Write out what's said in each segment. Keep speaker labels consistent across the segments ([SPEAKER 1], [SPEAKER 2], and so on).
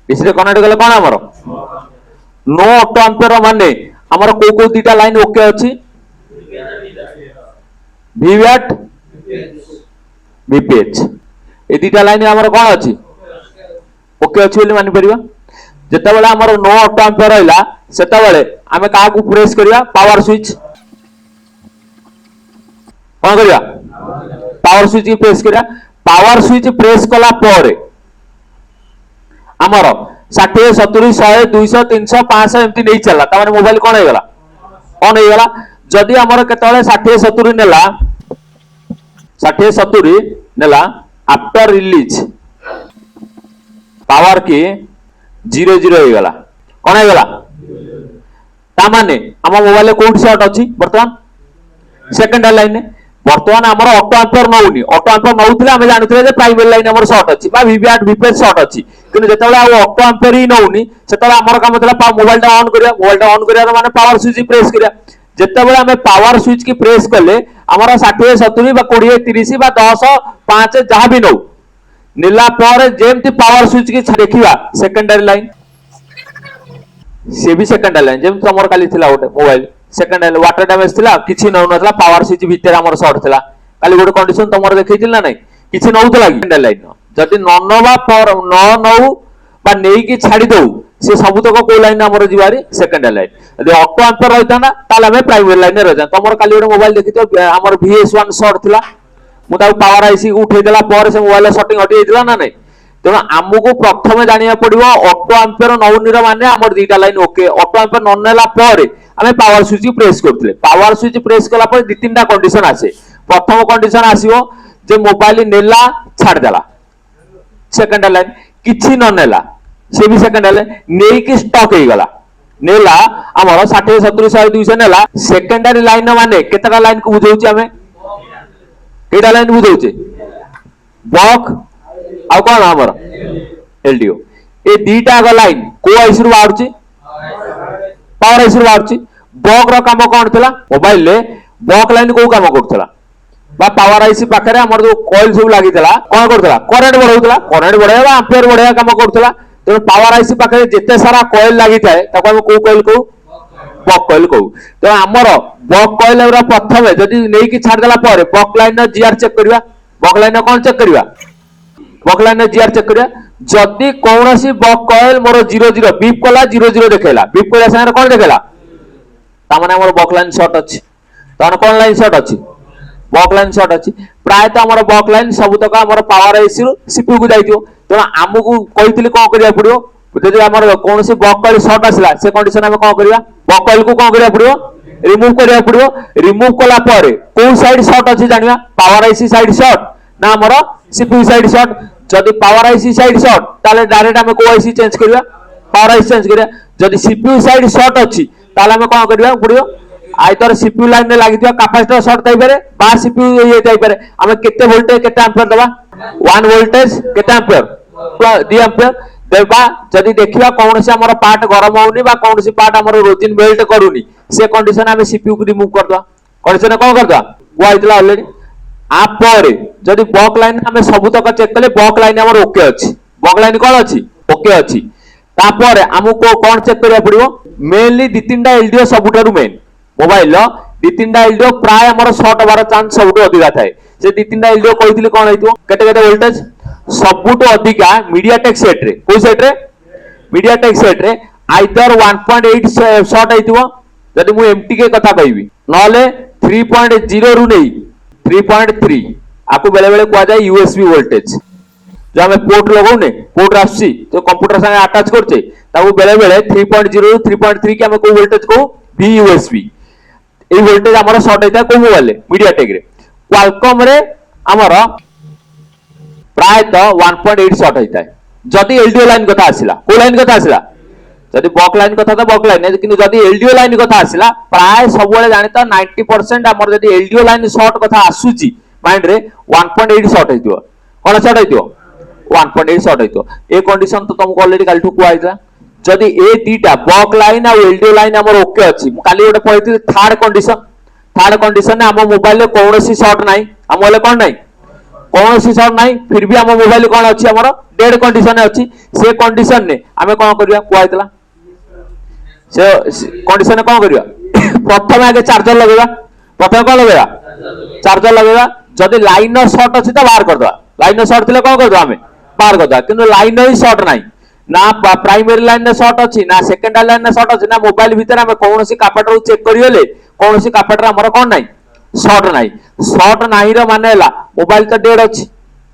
[SPEAKER 1] DC रे connect गले कोन हमर नो ऑटो एम्पियर माने हमर को दीटा लाइन ओके अछि वीवैट वीपीएच ए दीटा लाइन हमर कोन अछि ओके अछि बोली मानि परिबा जेता बेला हमर नो ऑटो एम्पियर रहला सेता बेले हमें का को प्रेस करिया पावर स्विच कोन करिया पावर स्विच की प्रेस करिया पावर स्विच प्रेस कला पर हमर 60 70 100 200 300 500 एमती नहीं चला त माने मोबाइल कोन हे गला ऑन हे गला जदी हमर केतले 60 70 नेला 60 70 नेला आफ्टर रिलीज पावर की 00 हे गला कोन हे गला ता माने हम मोबाइल कोड शॉर्ट अछि वर्तमान सेकंड लाइन वर्तमान हमर ऑटो एम्पियर नउनी ऑटो एम्पियर नउथिले हम जानुथिले जे प्राइमरी लाइन हमर शॉर्ट अछि बा वीवीआर वीपीएच शॉर्ट अछि किने जेतबेला आ ऑटो एम्पियर ही नउनी सेतबेला हमर काम थला मोबाइल टा ऑन करिया माने पावर स्विच प्रेस करिया जेतबेला हमें पावर स्विच की प्रेस करले हमर 60 70 बा 20 30 बा 10 5 जहां भी नउ निला पर जेमति पावर स्विच की देखिबा सेकेंडरी लाइन से भी सेकेंडरी लाइन जेमति हमर काली थिला ओटे mobile second hand water damage थिला किछि न नथला पावर स्विच भीतर हमर शॉर्ट थिला काली गोटे कंडीशन तमर देखैतिल ना नै किछि नउतला सेकंड लाइन जदी ननवा पर न नउ बा नेई की छाडी दउ से सब तक को लाइन हमर जिवारी सेकंड लाइन यदि ऑटो एम्पियर रहता ना ताले हमें प्राइमरी लाइन रह जा तमर काली गोटे मोबाइल देखितो हमर VS1 शॉर्ट थिला मु ता पावर आईसी उठै देला पर से मोबाइल सेटिंग हटि दिला ना नै तेना आमुको प्रथम जानिया पड़िबो ऑटो एम्पियर नउनीर माने हमर दीटा लाइन ओके ऑटो एम्पियर न नेला पर हमें पावर स्विच प्रेस करथिले पावर स्विच प्रेस कला पर दि तीनटा कंडीशन आसे प्रथम कंडीशन आसीबो जे मोबाइल नेला छाड़ देला सेकंड लाइन किछि न नेला से भी सेकंड लाइन नेई की स्टॉक हे गला नेला हमर 60 70 100 200 नेला सेकेंडरी लाइन माने केतरा लाइन को बुझौची हमें केटा लाइन बुझौची बॉक आ कोन हमर एलडीओ ए दीटा ग लाइन को आइसरु बाहरची पावर आइसरु बाहरची बॉक रो काम कोन थला मोबाइल ले बॉक लाइन को काम करथला बा पावर आईसी पाखरे हमर जो कॉइल सब लागि थला कोन करथला करंट बढ़ावा एम्पियर बढ़ावा काम करथला तो पावर आईसी पाखरे जेते सारा कॉइल लागि थाए ताको हम को कॉइल को बॉक कॉइल को तो हमर बॉक कॉइल रो प्रथमे जदी नेई की छाड़ देला पर बॉक लाइन नो जीआर चेक करबा बॉक लाइन कोन चेक करबा बॉक लाइन नो जीआर चेक करबा जदी कोनोसी बॉक कॉइल मोर 00 बीप कला 00 देखेला बीप कला संगे कोन देखेला ता माने हमर बॉक लाइन शॉर्ट अछि तन कोन लाइन शॉर्ट अछि बॉक लाइन शॉर्ट अछि प्राय तो हमर बॉक लाइन सब तक हमर पावर आईसी सीपीयू को जाइतियो तो हमकु कहितली कोन करिया पड़ियो जदी हमर कोनोसी बॉक कॉइल शॉर्ट आसला से कंडीशन हम कोन करिया बॉक कॉइल को कोन करिया पड़ियो रिमूव करिया पड़ियो रिमूव कला पर को साइड शॉर्ट अछि जानिया पावर आईसी साइड शॉर्ट ना हमर सीपीयू साइड शॉर्ट जदी पावर आईसी साइड शॉर्ट ताले डायरेक्ट हम को आईसी चेंज करिया पावर आईसी चेंज करिया जदी सीपीयू साइड शॉर्ट अछि ताले हम कोन करिया पड़ियो आइतर सीपीयू लाइन में लागि दिया कैपेसिटर शॉर्ट थाई पारे बा सीपीयू ये थाई पारे हम केते वोल्टेज केते एम्पियर दबा 1 वोल्टेज केते एम्पियर 2 एम्पियर देबा जदी देखिबा कोनोसी हमर पार्ट गरम होउनी बा कोनोसी पार्ट हमर रोजिन बेल्ट करूनी से कंडीशन हम सीपीयू को रिमूव कर दवा कंडीशन कोन कर दवा वो आइतला ऑलरेडी आ पर जदी बॉक लाइन हम सब तक चेक करले बॉक लाइन हमर ओके अछि बॉक लाइन कोन अछि ओके अछि तापर हमको कोन चेक करिया पड़िबो मेनली दि तीनटा एलडीओ सबुठारु मेन मोबाइल लो दि तीनटा एलडीओ प्राय हमर शॉर्ट बार चांस सबुठो अधिका थाए से दि तीनटा एलडीओ कहितली कोन हेतियो केते केते वोल्टेज सबुठो अधिका मीडियाटेक सेट रे कोई सेट रे मीडियाटेक सेट रे आइदर 1.8 शॉर्ट हेतियो जदी मु एमटीके कथा कहबी नले 3.0 रु नै 3.3 आपको बेले बेले को जाय यूएसबी वोल्टेज जो हमें पोर्ट लगाउने पोर्ट आसी तो कंप्यूटर संगे अटैच करछे ताको बेले बेले 3.0 रु 3.3 के हमें को वोल्टेज को VUSB ए वोल्टेज हमर शॉर्ट हेता को मोबाइल मीडियाटेक रे क्वालकॉम रे हमर प्राय तो 1.8 शॉर्ट हेता जदी एलडीओ लाइन कथा आसिला को लाइन कथा आसिला जदी बॉक लाइन कथा तो बॉक लाइन किंतु जदी एलडीओ लाइन कथा आसिला प्राय सब बेले जानिता 90% हमर जदी एलडीओ लाइन शॉर्ट कथा आसुची माइंड रे 1.8 शॉर्ट हेतियो कोन शॉर्ट हेतियो 1.8 शॉर्ट हेतियो ए कंडीशन तो तुमको ऑलरेडी काल ठु को आइला जदी ए दीटा बॉक लाइन और एलडीओ लाइन हमर ओके अछि काली गोटे पढिथि थर्ड कंडीशन ने हम मोबाइल रे कोनोसी शॉर्ट नाही हम बोले कोन नाही कौन सी शॉर्ट नहीं फिर भी आम मोबाइल कौन अच्छी आम डेड कंडीशन अच्छी से कंडीशन ने आम कौन करवा कहला से कंडीशन कौन करवा प्रथम आगे चार्जर लगेगा प्रथम कौन लगेगा चार्जर लगेगा जदि लाइन सर्ट अच्छी तो बाहर करदे लाइन सर्ट थे कौन करदे आम बाहर करदे कि लाइन ही सर्ट ना ना प्राइमरी लाइन सर्ट अच्छी ना सेकेंडरी लाइन सर्ट अच्छी ना मोबाइल भितर आम कौन कैपेटर चेक करेंगे कौन कैपेटर आमर कौन ना सर्ट ना सर्ट ना माने मोबाइल तो डेड अच्छी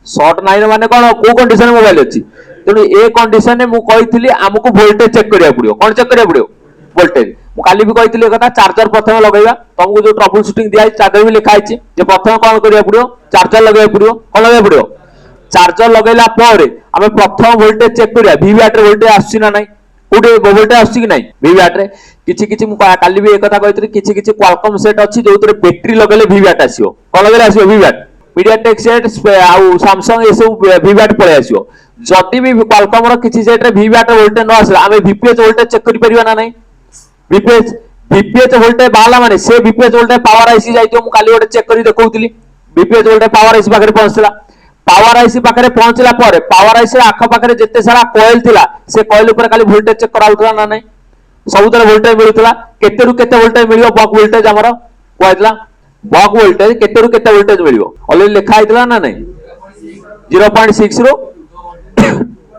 [SPEAKER 1] सर्ट ना माने कौन को कंडीशन मोबाइल अच्छी तेणु ए कंडीशन में मुझे आमको वोल्टेज चेक करा पड़ो कौन चेक करा पड़ो वोल्टेज मुझे भी कही कथा चार्जर प्रथम लगेगा तुमको जो ट्रबल शूटिंग दिखाई चार्जर भी लिखाई प्रथम कौन करा पड़ो चार्जर लगे पड़ो कौन लगे पड़ो चार्जर लगेला आम प्रथम वोल्टेज चेक करिया वीवैट रे वोल्टेज आसी ना नहीं कोटे वोल्टेज आसी कि नहीं वीवैट रे किछि किछि मु काली भी एक कथा कहितरी किछि किछि क्वालकॉम सेट अछि जोतरे बैटरी लगेले वीवैट आसीओ कोन लगेले आसीओ वीवैट मीडियाटेक सेट आउ सैमसंग ए सब वीवैट पळे आसीओ जदि भी क्वालकॉम रो किछि सेट रे वीवैट वोल्टेज न आसला आमे वीपीएच वोल्टेज चेक करि परिबा ना नहीं वीपीएच वोल्टेज बाला माने से वीपीएच वोल्टेज पावर आईसी जाइतो मु काली गोटे चेक करि देखौतिली वीपीएच वोल्टेज पावर आईसी पाखरे पहुंचला पावर आईसी पाखरे पहुंचला पारे पावर आईसी आख पाखरे जत्ते सारा कॉइल थिला से कॉइल ऊपर खाली वोल्टेज चेक कराउतला ना नहीं सबुतर वोल्टेज मिलुतला केते रु केते वोल्टेज मिलियो बक वोल्टेज हमर कहतला बक वोल्टेज केते रु केते वोल्टेज मिलियो ऑलरेडी लिखा आइतला ना नहीं 0.6 रो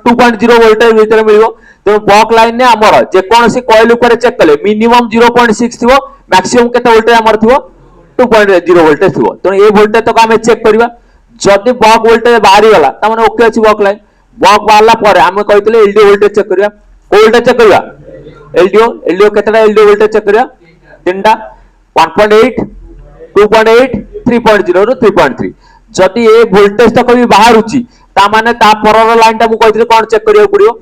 [SPEAKER 1] 2.0 वोल्टेज भीतर मिलियो तो बक लाइन ने हमर जे कोन से कॉइल ऊपर चेक कले मिनिमम 0.6 थिवो मैक्सिमम केते वोल्टेज हमर थिवो 2.0 वोल्टेज थिवो तो ए वोल्टेज तो हमें चेक करबा जदि बक वोल्टेज बाहरी गला त माने ओके अछि बक लाइन बक बाहरला परे हम कहितले एलडीओ वोल्टेज चेक करिया को वोल्टेज चेक करिया एलडीओ केतरा एलडीओ वोल्टेज चेक करिया तीनटा 1.8 2.8 3.0 रो 3.3 जदि ए वोल्टेज तक भी बाहर उची ता माने ता परर लाइन ता मु कहितले कोन चेक करिया पड़ियो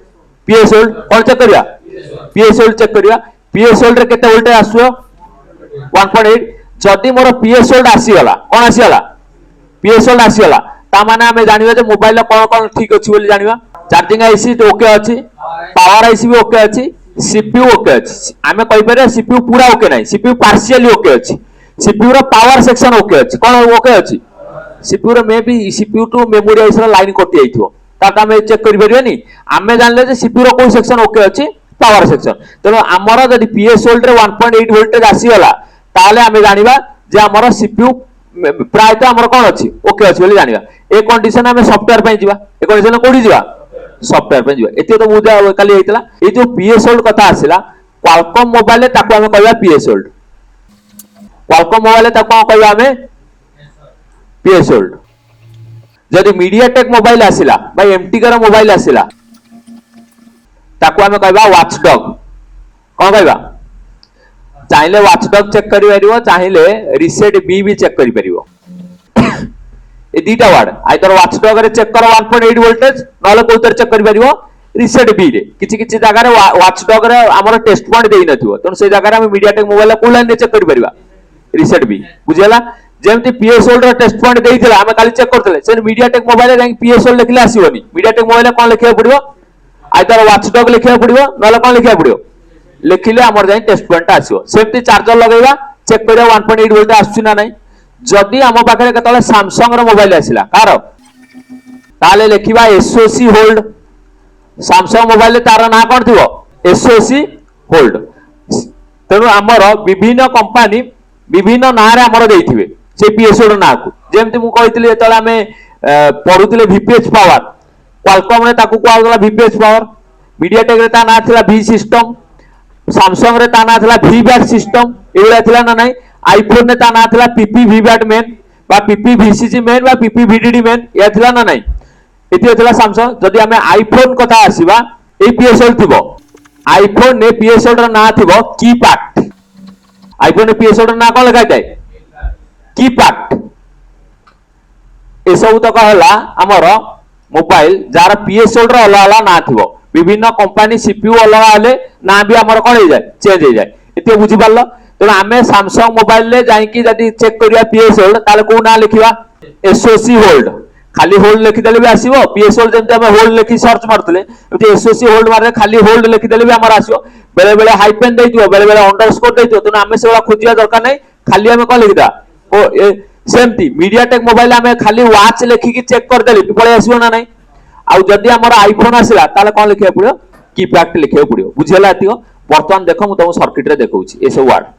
[SPEAKER 1] पीएस होल्ड कोन चेक करिया पीएस होल्ड चेक करिया पीएस होल्ड रे केते वोल्टेज आसुयो 1.8 जदि मोर पीएस होल्ड आसी गला कोन आसी गला पीएस होल्ड आसी गला ता माने हमें जानिबा जे मोबाइल ला कोन कोन ठीक अछि बोली जानिबा चार्जिंग आईसी तो ओके अछि पावर आईसी भी ओके अछि सीपीयू ओके अछि हमें कहि पारे सीपीयू पूरा ओके नाही सीपीयू पार्शियली ओके अछि सीपीयू रो पावर सेक्शन ओके अछि कोन ओके अछि सीपीयू रो मे भी सीपीयू टू मेमोरी आईसी रो लाइन कटि आइथिबो ताका हमें चेक करि परिबेनी हमें जानले जे सीपीयू रो कोन सेक्शन ओके अछि पावर सेक्शन तेनो हमर जदि पीएस होल्ड रे 1.8 वोल्टेज आसी गला ताले हमें जानिबा जे हमर सीपीयू प्रायतः हमर कोन अछि ओके अछि बोली जानिबा ए कंडीशन हमें सॉफ्टवेयर पे जीवा ए कंडीशन कोडी जीवा सॉफ्टवेयर पे जीवा एते तो मुदा काली हेतला ए जो पीएस होल्ड कथा आसिला क्वालकॉम मोबाइल ताको हमें कहबा पीएस होल्ड क्वालकॉम मोबाइल ताको कहबा हमें पीएस होल्ड जदि मीडियाटेक मोबाइल आसिला बा एमटी कर मोबाइल आसिला ताको हमें कहबा वॉचडॉग कोन कहबा चाहिले वॉचडॉग चेक करि परिबो चाहिले रीसेट बी भी चेक करि परिबो ए दीटा वर्ड आइदर वॉचडॉग रे चेक करो 1.8 वोल्टेज नले कोतर चेक करि परिबो रीसेट बी रे किछि किछि जगह रे वॉचडॉग रे हमर टेस्ट पॉइंट देई नथिबो तन से जगह रे हम मीडियाटेक मोबाइल को लाइन रे चेक करि परिबा रीसेट बी बुझियला जेमति पीएस होल्ड रे टेस्ट पॉइंट देइथिला हम काली चेक करथले से मीडियाटेक मोबाइल रे पीएस होल्ड लिखले आसीबोनी मीडियाटेक मोबाइल कोन लिखिया पड़िबो आइदर वॉचडॉग लिखिया पड़िबो नले कोन लिखिया पड़िबो लिखिले हमर जाई टेस्ट पॉइंट आसीबो सेमति चार्जर लगेबा चेक करिया 1.8 वोल्ट आछी ना नाही जदि हम पाखरे केतले सैमसंग रो मोबाइल आसिला कार ताले लिखिबा एसओसी होल्ड सैमसंग मोबाइल तार ना कोन थिबो एसओसी होल्ड तेनु हमर विभिन्न कंपनी विभिन्न ना रे हमर देइथिबे से पीएस होल्ड ना को जेमति मु कहितले एतले हमें पढुतले वीपीएच पावर क्वालकॉम रे ताकू कोआगला वीपीएच पावर मीडियाटेक रे ता ना थिला वी सिस्टम सैमसंग रे ता ना थिला वी बैट सिस्टम एला थिला ना नाही आईफोन ने ता ना थिला पीपी वी बैट मेन बा पीपी वीसीसी मेन बा पीपी वीडीडी मेन या थिला ना नाही एति थिला सैमसंग जदि हमें आईफोन कथा आसीबा ए पीएस होल्ड थिबो आईफोन ने पीएस होल्ड ना थिबो कीपैड आईफोन ने पीएस होल्ड ना कोन लिखा जाय कीपैड ए सब तो कहला हमर मोबाइल जार पीएस होल्ड रो अलग अलग ना थिबो विभिन्न कंपनी सीपीयू अलग आले ना भी हमर कोन हो जाय चेंज हो जाय एते बुझि पारलो तो आमे सैमसंग मोबाइल ले जाई कि जदी चेक करिया पीएस होल्ड ताले को ना लिखिबा एसओसी होल्ड खाली होल्ड लिखि देले भी आसीबो पीएस होल्ड जेंते हम होल्ड लिखि सर्च मारतले एते एसओसी होल्ड मारे खाली होल्ड लिखि देले भी हमर आसीबो बेले बेले हाइपेन दैतिबो बेले बेले अंडरस्कोर दैतिबो तो आमे सेवा खोजिया दरकार नै खाली हमें कोन लिखिदा ओ सेमती मीडियाटेक मोबाइल आम खाली वाच लिखिकी चेक करदेली पलि आसो ना ना आउ जदि आमर आईफोन आसला ताले कौन लिखा पड़ो कीपैड लिखा पड़ो बुझेगा ये बर्तमान देख मुझे सर्किट रे देखा ये सब वार्ड